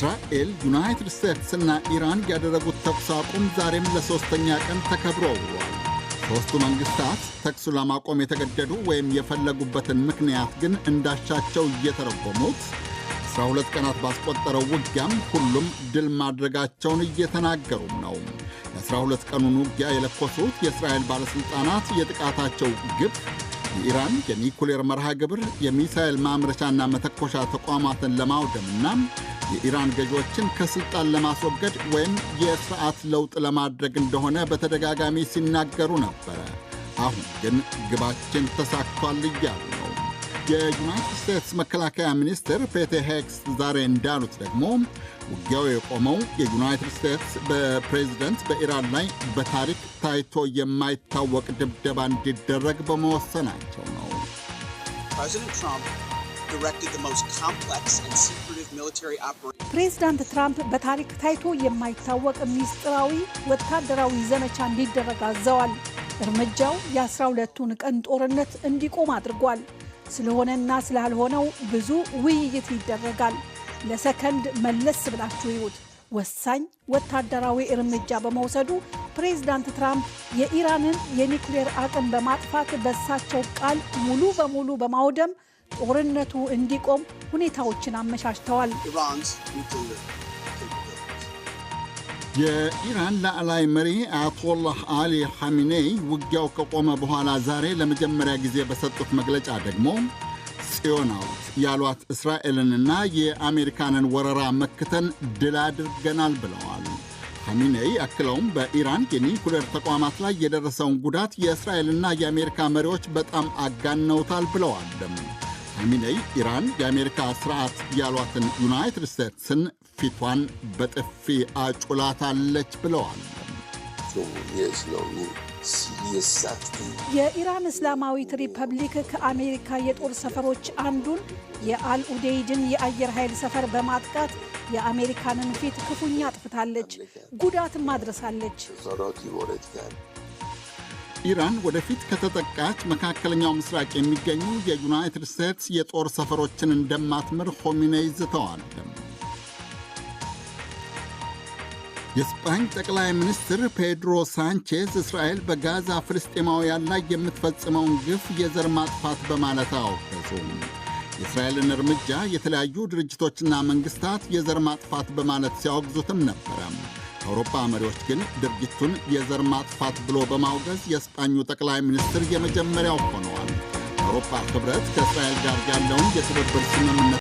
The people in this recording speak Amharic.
እስራኤል፣ ዩናይትድ ስቴትስና ኢራን ያደረጉት ተኩስ አቁም ዛሬም ለሦስተኛ ቀን ተከብሮ ውሏል። ሦስቱ መንግሥታት ተኩስ ለማቆም የተገደዱ ወይም የፈለጉበትን ምክንያት ግን እንዳሻቸው እየተረጎሙት 12 ቀናት ባስቆጠረው ውጊያም ሁሉም ድል ማድረጋቸውን እየተናገሩም ነው። የ12 ቀኑን ውጊያ የለኮሱት የእስራኤል ባለሥልጣናት የጥቃታቸው ግብ የኢራን የኒኩሌር መርሃ ግብር፣ የሚሳኤል ማምረቻና መተኮሻ ተቋማትን ለማውደምና የኢራን ገዢዎችን ከሥልጣን ለማስወገድ ወይም የሥርዓት ለውጥ ለማድረግ እንደሆነ በተደጋጋሚ ሲናገሩ ነበረ። አሁን ግን ግባችን ተሳክቷል እያሉ ነው። የዩናይትድ ስቴትስ መከላከያ ሚኒስትር ፔቴ ሄግስ ዛሬ እንዳሉት ደግሞ ውጊያው የቆመው የዩናይትድ ስቴትስ በፕሬዝደንት በኢራን ላይ በታሪክ ታይቶ የማይታወቅ ድብደባ እንዲደረግ በመወሰናቸው ነው። ፕሬዝዳንት ትራምፕ በታሪክ ታይቶ የማይታወቅ ሚስጥራዊ ወታደራዊ ዘመቻ እንዲደረግ አዘዋል። እርምጃው የ12ቱን ቀን ጦርነት እንዲቆም አድርጓል። ስለሆነና ስላልሆነው ብዙ ውይይት ይደረጋል። ለሰከንድ መለስ ብላችሁ ይዩት። ወሳኝ ወታደራዊ እርምጃ በመውሰዱ ፕሬዝዳንት ትራምፕ የኢራንን የኒውክሌር አቅም በማጥፋት በሳቸው ቃል ሙሉ በሙሉ በማውደም ጦርነቱ እንዲቆም ሁኔታዎችን አመቻችተዋል። የኢራን ላዕላይ መሪ አያቶላህ አሊ ሐሚኔይ ውጊያው ከቆመ በኋላ ዛሬ ለመጀመሪያ ጊዜ በሰጡት መግለጫ ደግሞ ጽዮናዊት ያሏት እስራኤልንና የአሜሪካንን ወረራ መክተን ድል አድርገናል ብለዋል። ሐሚኔይ አክለውም በኢራን የኒኩሌር ተቋማት ላይ የደረሰውን ጉዳት የእስራኤልና የአሜሪካ መሪዎች በጣም አጋነውታል ብለዋል። ሐሚኔይ ኢራን የአሜሪካ ስርዓት ያሏትን ዩናይትድ ስቴትስን ፊቷን በጥፊ አጩላታለች ብለዋል። የኢራን እስላማዊት ሪፐብሊክ ከአሜሪካ የጦር ሰፈሮች አንዱን የአልኡዴይድን የአየር ኃይል ሰፈር በማጥቃት የአሜሪካንን ፊት ክፉኛ አጥፍታለች፣ ጉዳትም አድርሳለች። ኢራን ወደፊት ከተጠቃች መካከለኛው ምስራቅ የሚገኙ የዩናይትድ ስቴትስ የጦር ሰፈሮችን እንደማትምር ሆሚኔይ ዝተዋል። የስፓኝ ጠቅላይ ሚኒስትር ፔድሮ ሳንቼዝ እስራኤል በጋዛ ፍልስጤማውያን ላይ የምትፈጽመውን ግፍ የዘር ማጥፋት በማለት አወገዙ። የእስራኤልን እርምጃ የተለያዩ ድርጅቶችና መንግሥታት የዘር ማጥፋት በማለት ሲያወግዙትም ነበረ። የአውሮፓ መሪዎች ግን ድርጊቱን የዘር ማጥፋት ብሎ በማውገዝ የስፓኙ ጠቅላይ ሚኒስትር የመጀመሪያው ሆነዋል። የአውሮፓ ኅብረት ከእስራኤል ጋር ያለውን የትብብር ስምምነት